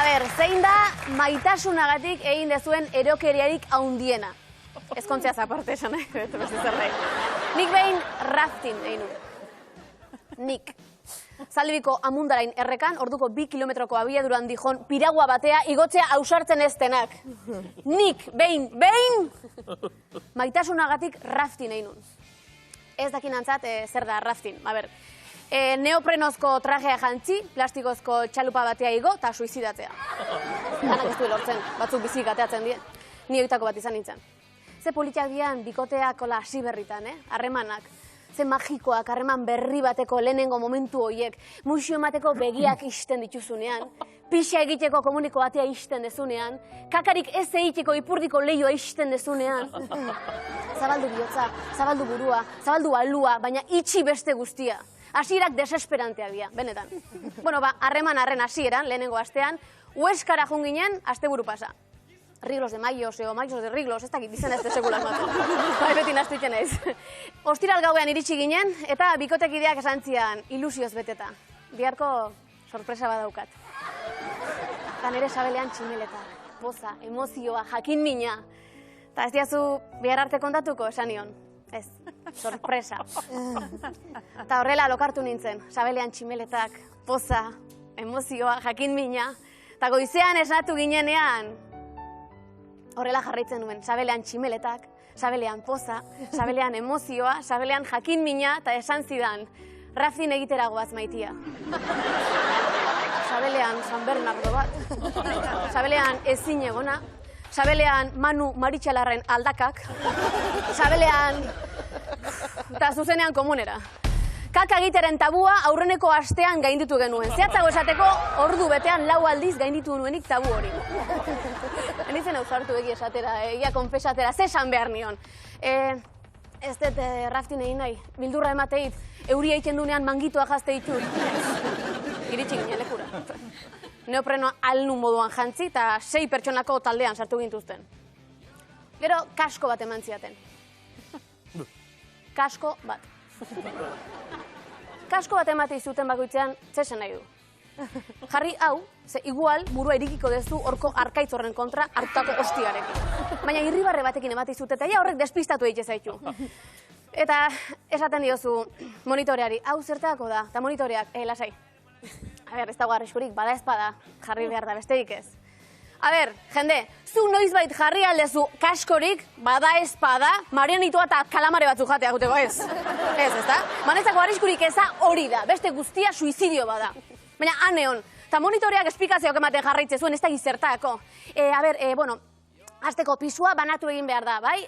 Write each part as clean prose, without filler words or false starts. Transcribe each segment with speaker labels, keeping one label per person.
Speaker 1: ber, zein da maitasunagatik egin dezuen erokeriarik haundiena? Ezkontziaz aparte esan nahi, nik behin rafting egin nuen. Nik. Zaldibiko Amundarain errekan, orduko 2 kilometroko abiaduran dijon piragua batea igotzea ausartzen ez denak. Nik, behin, maitasunagatik rafting egin nuen. Ez dakin antzat, zer da rafting. A ber, neoprenozko trajea jantzi, plastikozko txalupa batea igo, eta suizidatzea. Hanak ez du lortzen, batzuk bizik ateatzen dien. Ni oitako bat izan nintzen. Ze politiak dian, bikoteak hola hasi berritan, harremanak. Ze magikoak, harreman berri bateko lehenengo momentu horiek, muxio emateko begiak isten dituzunean, pixa egiteko komuniko batea isten dezunean, kakarik ez egiteko ipurdiko lehioa isten dezunean. Zabaldu bihotza, zabaldu burua, zabaldu alua, baina itxi beste guztia. Hasierak desesperanteak dira, benetan. Bueno, harreman hasieran, lehenengo astean, Hueskara joan ginen, asteburu pasa. Riglos de Mayos, o Mayos de Riglos, ez dakit izan ez desegulas maten. Beti naztu iten naiz. Ostiral gauean iritsi ginen, eta bikotekideak esan zian ilusioz beteta. Biharko sorpresa badaukat. Eta nire sabelean tximeleta, poza, emozioa, jakin mina. Eta ez diazu bihar arte kontatuko esan nion. Ez, sorpresa. Eta horrela lokartu nintzen, sabelean tximeletak, poza, emozioa, jakin mina. Eta goizean esnatu ginenean, horrela jarraitzen nuen, sabelean tximeletak, sabelean poza, sabelean emozioa, sabelean jakin mina, eta esan zidan, rafting egitera goaz maitia. Sabelean San Bernardo bat, sabelean ezin egona, sabelean Manu Maritxalarren aldakak, sabelean eta zuzenean komunera. Kaka egiteren tabua aurreneko astean gainditu genuen. Zehatzago esateko, ordu betean 4 aldiz gainditu nuenik tabu hori. Enitzen ausartu egi esatera, egia konfesatera, ze esan behar nion. Ez dut rafting egin nahi, bildurra emateit, euria egiten dunean mangitoa jazte ditut. Iritsi ginen lekura. Neoprenoa alnu moduan jantzi eta 6 pertsonako taldean sartu gintuzten. Gero, kasko bat eman ziaten. Kasko bat. Kasko bat ematei zuten bakoitzean, zesan nahi du. Jarri hau, ze igual burua irikiko dezu horko arkaitz horren kontra hartutako ostiarekin. Baina irribarre batekin ematei zuten, eta ja horrek despistatu egite zaitu. Eta esaten diozu monitoreari, hau zertako da, eta monitoreak, lasai. A ber, ez dago arriskurik, bada ezpada, jarri behar da besterik ez. A ber, jende, zu noizbait jarri aldezu kaskorik, bada ezpada, marianitoa eta kalamare batzu jatea guteko ez. Ez da? Manetzako arriskurik eza hori da, beste guztia suizidio bada. Baina, aneon, eta monitoreak esplikazioak ematen jarraitze zuen, ez da gizertako. A ber, bueno, azteko pisua banatu egin behar da, bai?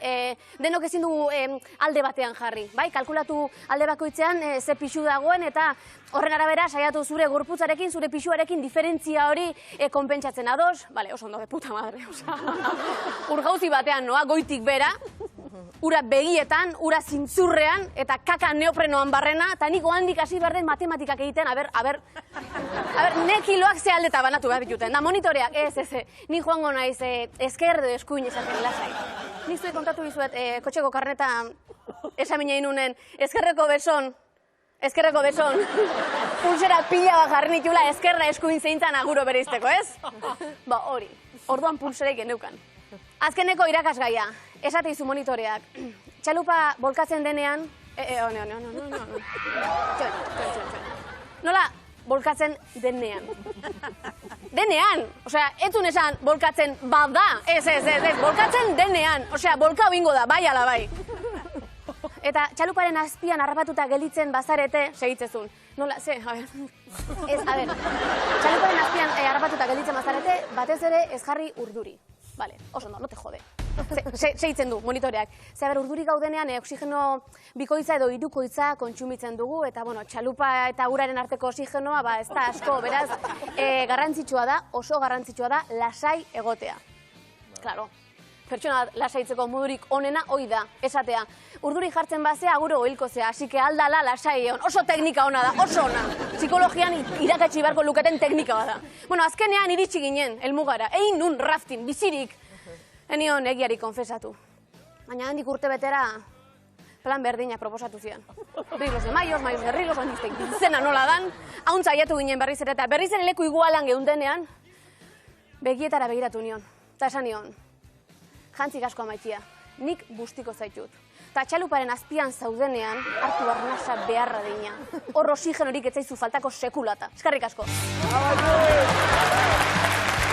Speaker 1: Denok ezin dugu alde batean jarri, bai? Kalkulatu alde bakoitzean ze pisu dagoen eta horren arabera saiatu zure gorputzarekin, zure pisuarekin diferentzia hori konpentsatzen ados. Bale, oso ondo de puta madre, oza. Urgauzi batean noa, goitik bera, ura begietan, ura zintzurrean, eta kaka neoprenoan barrena, eta niko handik hasi behar den matematikak egiten, a ber, ne kiloak ze aldeta banatu behar dituten. Da, monitoreak, ez, ni joango naiz esker edo eskuin esaten lasai. Nik zuek kontatu bizuet, kotxeko karneta esamina inunen, eskerreko beson, pulsera pila bat jarri nitula eskerra eskuin zeintzan aguro bereizteko, ez? Ba, hori, orduan pulsereik geneukan. Azkeneko irakasgaia, esateizu monitoreak, txalupa bolkatzen denean, nola bolkatzen denean. Denean, osea, etzun esan bolkatzen bada, ez, bolkatzen denean, osea, bolka bingo da, bai ala bai. Eta txaluparen azpian harrapatuta gelitzen bazarete, segitzezun. Nola, a ber, txaluparen azpian harrapatuta gelitzen bazarete, batez ere ez jarri urduri. Bale, oso no te jode. Segitzen du, monitoreak. Zer, urduri gaudenean, oksigeno bikoitza edo hirukoitza kontsumitzen dugu, eta, bueno, txalupa eta uraren arteko oksigenoa, ba, ez da asko, beraz, garrantzitsua da, oso garrantzitsua da, lasai egotea. Claro. Pertsona lasaitzeko modurik onena hoi da, esatea. Urduri jartzen bazea, aguro hilko zea, asike aldala lasai egon. Oso teknika ona da, oso ona. Psikologian irakatsi beharko luketen teknika bada. Bueno, azkenean iritsi ginen, helmugara. Egin nun rafting, bizirik. Enion egiari konfesatu. Baina handik urte betera, plan berdina proposatu zian. Riglos de Mayos, Mayos de Riglos, ondiztek izena nola dan. Hauntza aiatu ginen berriz ere, eta berriz ere leku igualan geundenean, Begietara begiratu nion, eta esan nion, jantzik asko amaitia, nik bustiko zaitut. Ta txaluparen azpian zaudenean, hartu arnasa beharra deina. Hor oxigenorik etzaizu faltako sekulata. Eskerrik asko.